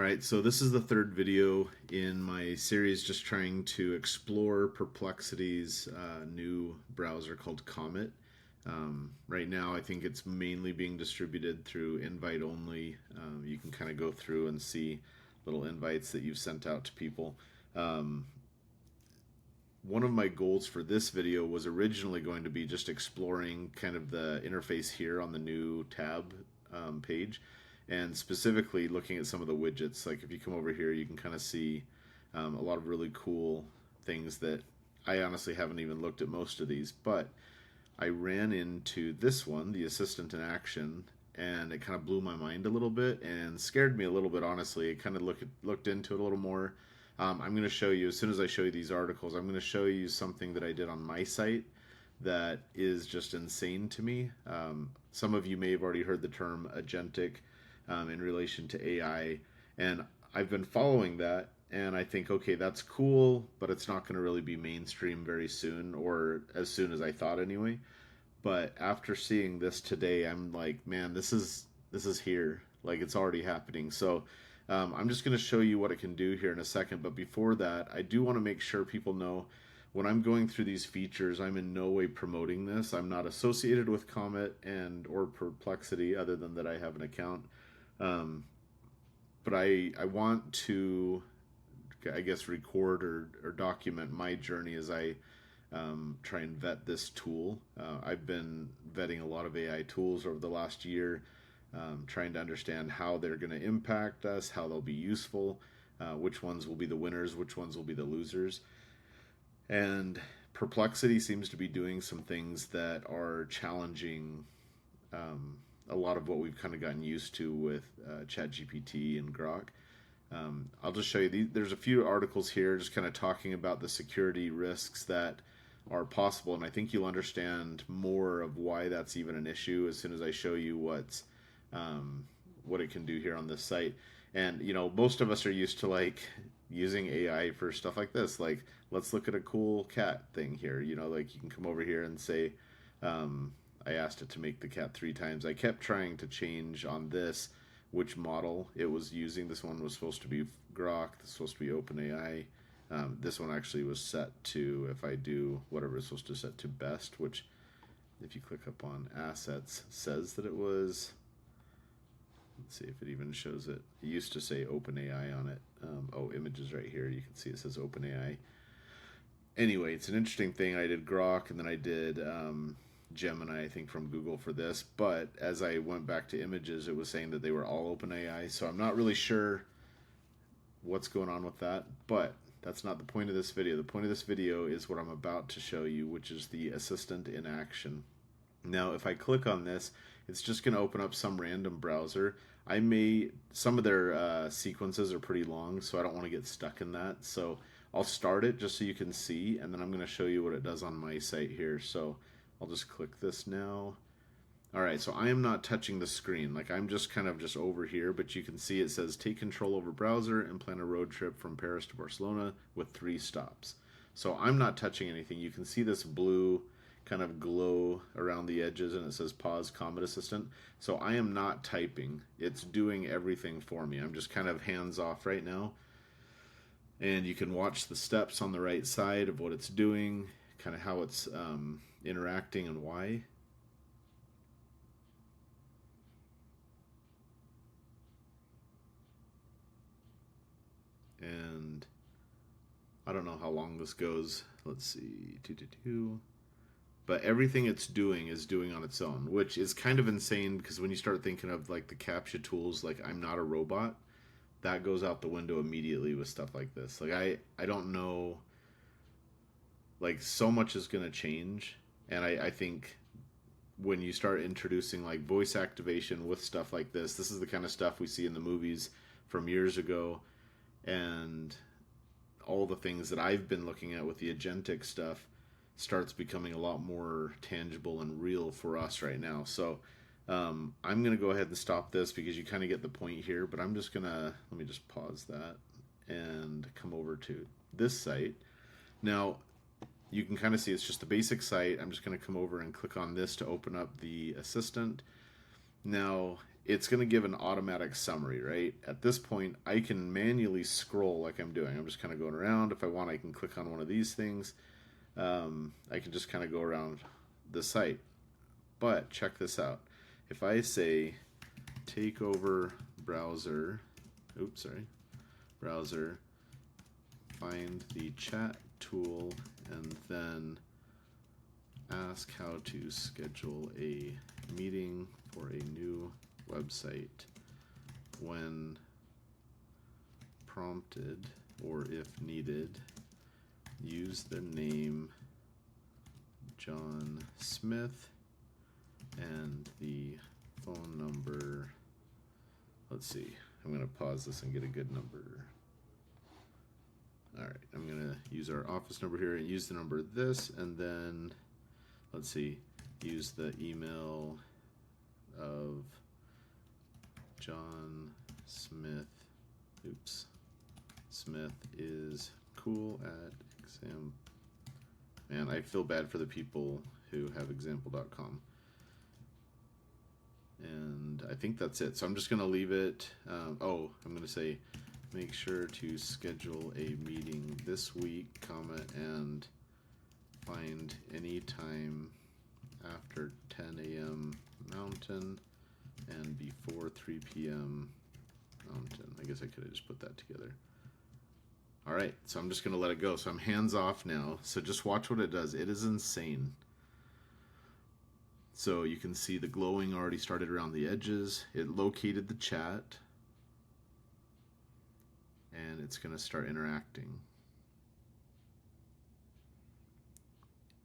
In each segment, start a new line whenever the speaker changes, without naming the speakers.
All right, so this is the third video in my series just trying to explore Perplexity's new browser called Comet. Right now, I think it's mainly being distributed through invite only. You can kind of go through and see little invites that you've sent out to people. Um, One of my goals for this video was originally going to be just exploring kind of the interface here on the new tab page, and specifically looking at some of the widgets. Like if you come over here, you can kind of see a lot of really cool things that I honestly haven't even looked at most of these, but I ran into this one, the assistant in action, and it kind of blew my mind a little bit and scared me a little bit, honestly. I kind of looked into it a little more. I'm going to show you, as soon as I show you these articles, I'm going to show you something that I did on my site that is just insane to me. Some of you may have already heard the term agentic in relation to AI, and I've been following that, and I think, okay, that's cool, but it's not going to really be mainstream very soon, or as soon as I thought anyway. But after seeing this today, I'm like, man, this is here. Like it's already happening. So I'm just going to show you what it can do here in a second. But before that, I do want to make sure people know when I'm going through these features, I'm in no way promoting this. I'm not associated with Comet and or Perplexity, other than that I have an account. Um, but I want to, I guess, record or document my journey as I try and vet this tool. I've been vetting a lot of AI tools over the last year, trying to understand how they're going to impact us, how they'll be useful, which ones will be the winners, which ones will be the losers. And Perplexity seems to be doing some things that are challenging a lot of what we've kind of gotten used to with ChatGPT and Grok. I'll just show you, there's a few articles here just kind of talking about the security risks that are possible, and I think you'll understand more of why that's even an issue as soon as I show you what it can do here on this site. And you know, most of us are used to like using AI for stuff like this. Like, let's look at a cool cat thing here. You know, like you can come over here and say, I asked it to make the cat 3 times. I kept trying to change on this which model it was using. This one was supposed to be Grok. This is supposed to be OpenAI. This one actually was set to, if I do whatever it's supposed to set to best, which if you click up on assets says that it was. Let's see if it even shows it. It used to say OpenAI on it. Oh, images right here. You can see it says OpenAI. Anyway, it's an interesting thing. I did Grok, and then I did Gemini, I think, from Google for this. But as I went back to images, it was saying that they were all OpenAI. So I'm not really sure what's going on with that. But that's not the point of this video. The point of this video is what I'm about to show you, which is the assistant in action. Now, if I click on this, it's just going to open up some random browser. Some of their sequences are pretty long, so I don't want to get stuck in that. So I'll start it just so you can see, and then I'm going to show you what it does on my site here. So I'll just click this now. All right, so I am not touching the screen. Like, I'm just kind of just over here, but you can see it says take control over browser and plan a road trip from Paris to Barcelona with 3 stops. So I'm not touching anything. You can see this blue kind of glow around the edges, and it says pause Comet Assistant. So I am not typing. It's doing everything for me. I'm just kind of hands off right now. And you can watch the steps on the right side of what it's doing, kind of how it's interacting and why. And I don't know how long this goes. Let's see, 2. But everything it's doing is doing on its own, which is kind of insane because when you start thinking of like the Captcha tools, like I'm not a robot, that goes out the window immediately with stuff like this. Like I don't know, like so much is going to change. And I think when you start introducing like voice activation with stuff like this is the kind of stuff we see in the movies from years ago. And all the things that I've been looking at with the agentic stuff starts becoming a lot more tangible and real for us right now. So I'm going to go ahead and stop this because you kind of get the point here, but I'm just going to, let me just pause that and come over to this site. Now, you can kind of see it's just a basic site. I'm just going to come over and click on this to open up the assistant. Now, it's going to give an automatic summary, right? At this point, I can manually scroll like I'm doing. I'm just kind of going around. If I want, I can click on one of these things. I can just kind of go around the site. But check this out. If I say take over browser, browser, find the chat tool, and then ask how to schedule a meeting for a new website when prompted, or if needed, use the name John Smith and the phone number. Let's see, I'm going to pause this and get a good number. Alright, I'm going to use our office number here and use the number this, and then let's see, use the email of John Smith. Smith is cool at exam. Man, I feel bad for the people who have example.com. And I think that's it. So I'm just going to leave it. I'm going to say, make sure to schedule a meeting this week, and find any time after 10 a.m. Mountain and before 3 p.m. Mountain. I guess I could have just put that together. All right, so I'm just going to let it go. So I'm hands off now. So just watch what it does. It is insane. So you can see the glowing already started around the edges. It located the chat, and it's going to start interacting.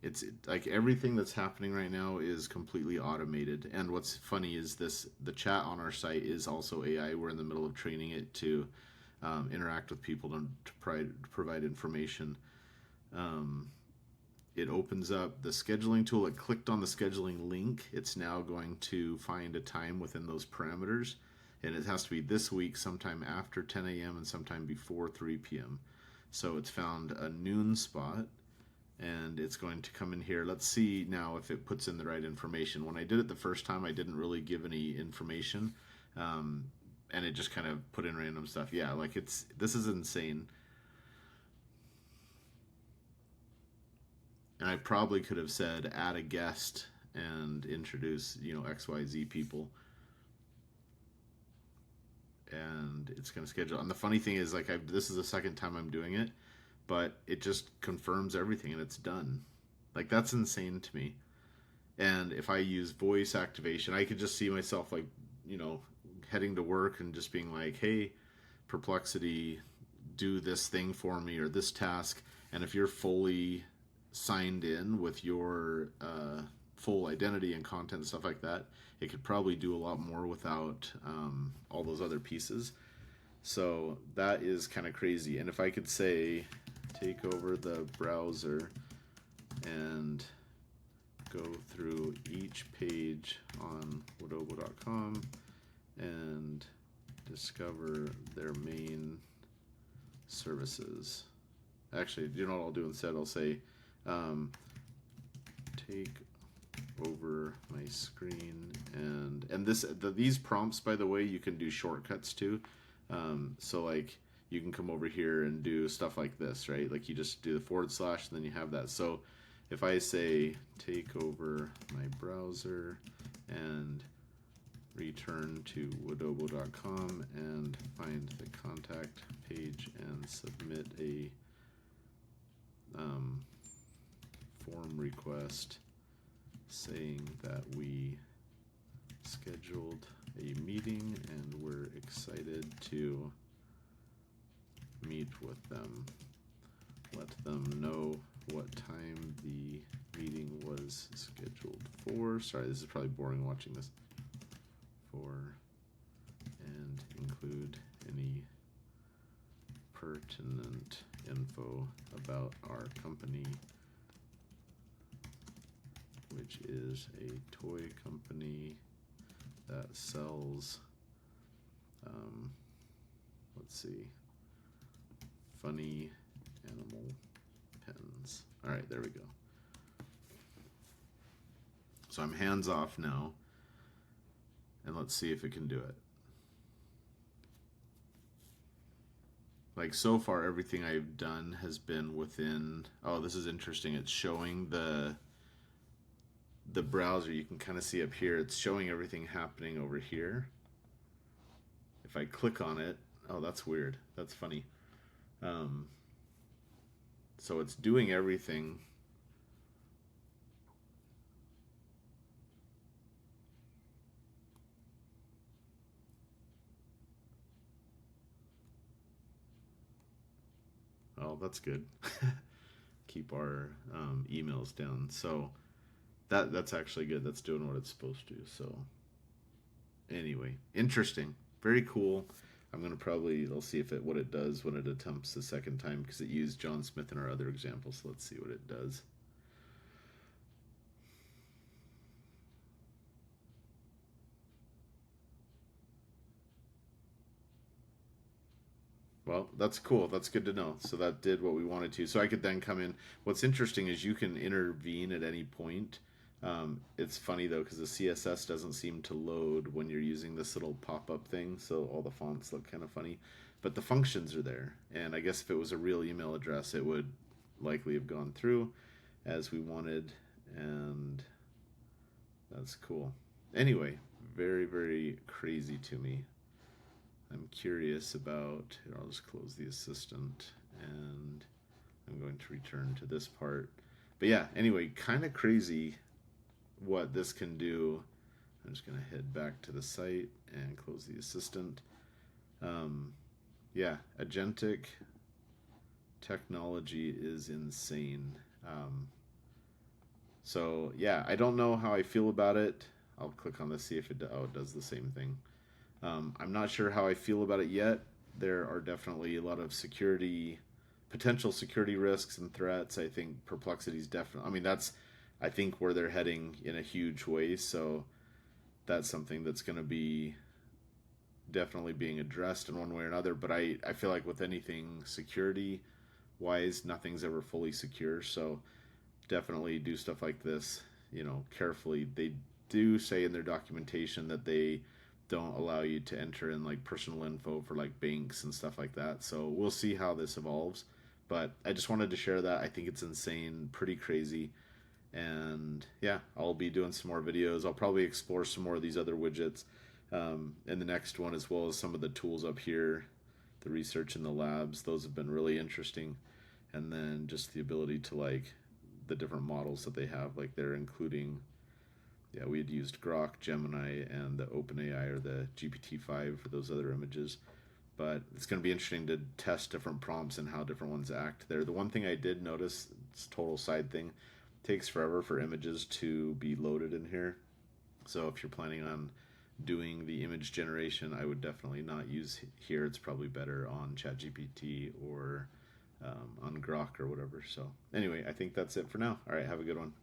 It's like everything that's happening right now is completely automated. And what's funny is the chat on our site is also AI. We're in the middle of training it to interact with people to provide information. It opens up the scheduling tool. It clicked on the scheduling link. It's now going to find a time within those parameters. And it has to be this week, sometime after 10 a.m. and sometime before 3 p.m. So it's found a noon spot. And it's going to come in here. Let's see now if it puts in the right information. When I did it the first time, I didn't really give any information. And it just kind of put in random stuff. Yeah, like this is insane. And I probably could have said add a guest and introduce, XYZ people. And it's going to schedule. And the funny thing is, this is the second time I'm doing it, but it just confirms everything and it's done. Like, that's insane to me. And if I use voice activation, I could just see myself heading to work and just being like, hey, Perplexity, do this thing for me or this task. And if you're fully signed in with your full identity and content and stuff like that, it could probably do a lot more without all those other pieces. So that is kind of crazy. And if I could say, take over the browser and go through each page on wodobo.com and discover their main services. Actually, you know what I'll do instead? I'll say, take over my screen, and these prompts, by the way, you can do shortcuts to. So like you can come over here and do stuff like this, right? Like you just do the / and then you have that. So if I say take over my browser and return to wodobo.com and find the contact page and submit a form request saying that we scheduled a meeting and we're excited to meet with them. Let them know what time the meeting was scheduled for. Sorry, this is probably boring watching this. And include any pertinent info about our company, which is a toy company that sells, let's see, funny animal pens. All right, there we go. So I'm hands off now. and let's see if it can do it. Like so far, everything I've done has been within. Oh, this is interesting. It's showing the browser. You can kind of see up here. It's showing everything happening over here. If I click on it, oh, that's weird. That's funny. Um, so it's doing everything. Oh, that's good. Keep our emails down. So that's actually good. That's doing what it's supposed to. So anyway, interesting. Very cool. I'm gonna probably I'll see if it what it does when it attempts the second time because it used John Smith in our other example. So let's see what it does. Well, that's cool. That's good to know. So that did what we wanted to. So I could then come in. What's interesting is you can intervene at any point. It's funny though because the CSS doesn't seem to load when you're using this little pop-up thing. So all the fonts look kind of funny, but the functions are there. And I guess if it was a real email address, it would likely have gone through as we wanted. And that's cool. Anyway, very, very crazy to me. I'm curious about, here, I'll just close the assistant and I'm going to return to this part. But yeah, anyway, kind of crazy what this can do. I'm just going to head back to the site and close the assistant. Yeah, Agentic technology is insane. So yeah, I don't know how I feel about it. I'll click on this, see if it, oh, it does the same thing. I'm not sure how I feel about it yet. There are definitely a lot of potential security risks and threats. I think Perplexity is definitely, I mean, that's, I think, where they're heading in a huge way. So that's something that's going to be definitely being addressed in one way or another. But I feel like with anything security wise, nothing's ever fully secure. So definitely do stuff like this, carefully. They do say in their documentation that they don't allow you to enter in like personal info for like banks and stuff like that. So we'll see how this evolves. But I just wanted to share that. I think it's insane, pretty crazy. And yeah, I'll be doing some more videos. I'll probably explore some more of these other widgets in the next one, as well as some of the tools up here, the research in the labs. Those have been really interesting. And then just the ability to like the different models that they have, like they're including, yeah, we had used Grok, Gemini, and the OpenAI or the GPT-5 for those other images. But it's going to be interesting to test different prompts and how different ones act there. The one thing I did notice, it's a total side thing, takes forever for images to be loaded in here. So if you're planning on doing the image generation, I would definitely not use here. It's probably better on ChatGPT or on Grok or whatever. So anyway, I think that's it for now. All right, have a good one.